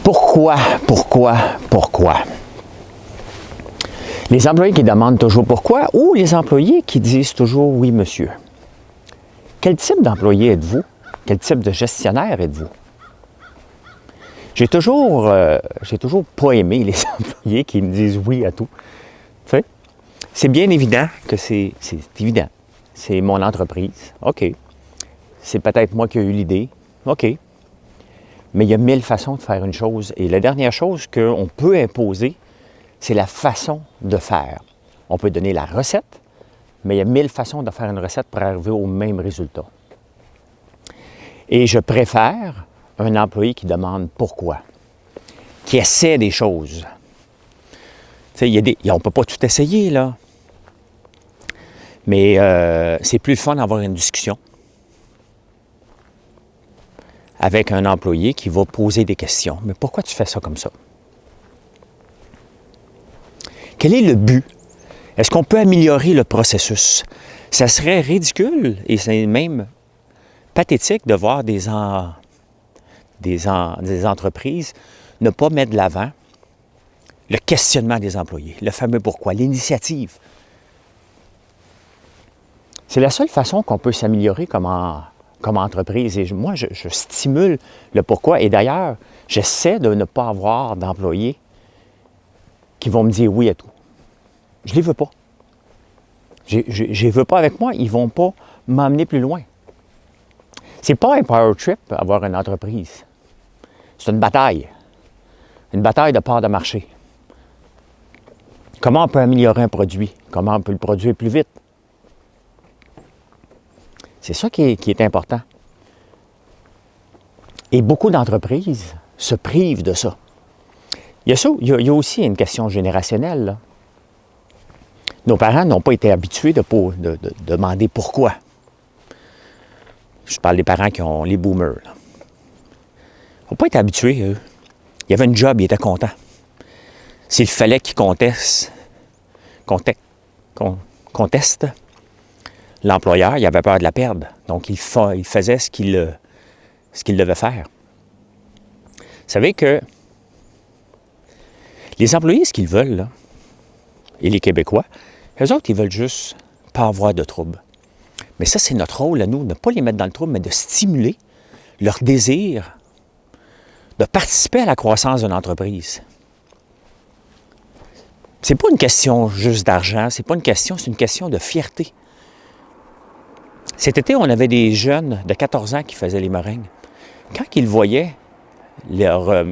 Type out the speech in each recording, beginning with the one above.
Pourquoi? Les employés qui demandent toujours pourquoi ou les employés qui disent toujours oui, monsieur. Quel type d'employé êtes-vous? Quel type de gestionnaire êtes-vous? J'ai toujours pas aimé les employés qui me disent oui à tout. Tu sais, c'est bien évident que c'est évident. C'est mon entreprise. OK. C'est peut-être moi qui ai eu l'idée. OK. Mais il y a 1000 façons de faire une chose. Et la dernière chose qu'on peut imposer, c'est la façon de faire. On peut donner la recette, mais il y a 1000 façons de faire une recette pour arriver au même résultat. Et je préfère un employé qui demande pourquoi, qui essaie des choses. Tu sais, on ne peut pas tout essayer, là. Mais c'est plus le fun d'avoir une discussion avec un employé qui va poser des questions. Mais pourquoi tu fais ça comme ça? Quel est le but? Est-ce qu'on peut améliorer le processus? Ça serait ridicule et c'est même pathétique de voir des entreprises ne pas mettre de l'avant le questionnement des employés, le fameux pourquoi, l'initiative. C'est la seule façon qu'on peut s'améliorer comme entreprise. Et moi, je stimule le pourquoi. Et d'ailleurs, j'essaie de ne pas avoir d'employés qui vont me dire oui à tout. Je ne les veux pas. Je ne les veux pas avec moi. Ils ne vont pas m'emmener plus loin. C'est pas un power trip, avoir une entreprise. C'est une bataille. Une bataille de part de marché. Comment on peut améliorer un produit? Comment on peut le produire plus vite? C'est ça qui est important. Et beaucoup d'entreprises se privent de ça. Il y a aussi une question générationnelle, là. Nos parents n'ont pas été habitués de demander pourquoi. Je parle des parents qui ont les boomers, là. Ils n'ont pas été habitués, eux. Il y avait une job, ils étaient contents. S'il fallait qu'ils contestent l'employeur, il avait peur de la perdre. Donc, il faisait ce qu'il devait faire. Vous savez que les employés, ce qu'ils veulent, là, et les Québécois, eux autres, ils veulent juste pas avoir de trouble. Mais ça, c'est notre rôle à nous, de ne pas les mettre dans le trouble, mais de stimuler leur désir de participer à la croissance d'une entreprise. C'est pas une question juste d'argent, c'est une question de fierté. Cet été, on avait des jeunes de 14 ans qui faisaient les meringues. Quand ils voyaient leurs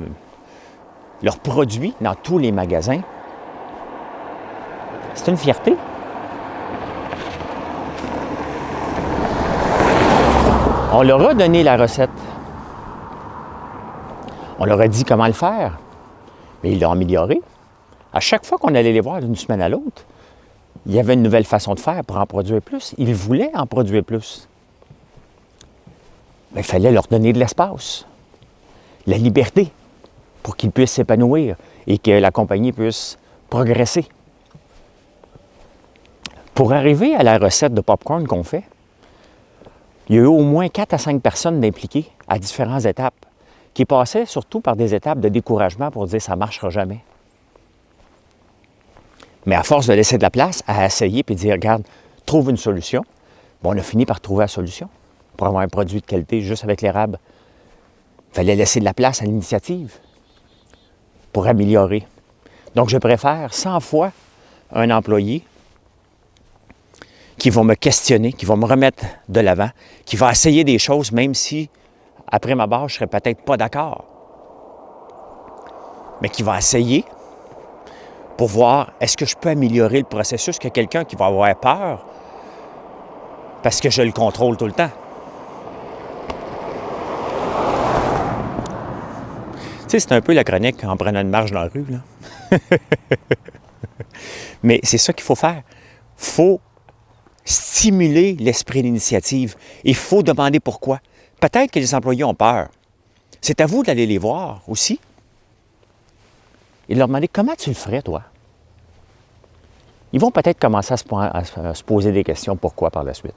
produits dans tous les magasins, c'est une fierté. On leur a donné la recette. On leur a dit comment le faire. Mais ils l'ont amélioré. À chaque fois qu'on allait les voir d'une semaine à l'autre, il y avait une nouvelle façon de faire pour en produire plus. Ils voulaient en produire plus. Mais il fallait leur donner de l'espace, la liberté, pour qu'ils puissent s'épanouir et que la compagnie puisse progresser. Pour arriver à la recette de popcorn qu'on fait, il y a eu au moins 4 à 5 personnes impliquées à différentes étapes, qui passaient surtout par des étapes de découragement pour dire « ça ne marchera jamais ». Mais à force de laisser de la place, à essayer et dire « regarde, trouve une solution », on a fini par trouver la solution pour avoir un produit de qualité juste avec l'érable. Il fallait laisser de la place à l'initiative pour améliorer. Donc, je préfère 100 fois un employé qui va me questionner, qui va me remettre de l'avant, qui va essayer des choses, même si, après ma barre, je ne serais peut-être pas d'accord. Mais qui va essayer pour voir, est-ce que je peux améliorer le processus, que quelqu'un qui va avoir peur parce que je le contrôle tout le temps. Tu sais, c'est un peu la chronique en prenant une marche dans la rue, là. Mais c'est ça qu'il faut faire. Il faut stimuler l'esprit d'initiative. Il faut demander pourquoi. Peut-être que les employés ont peur. C'est à vous d'aller les voir aussi et de leur demander comment tu le ferais, toi. Ils vont peut-être commencer à se poser des questions pourquoi par la suite.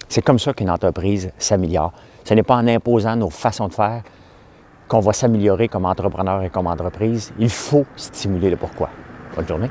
C'est comme ça qu'une entreprise s'améliore. Ce n'est pas en imposant nos façons de faire qu'on va s'améliorer comme entrepreneur et comme entreprise, il faut stimuler le pourquoi. Bonne journée.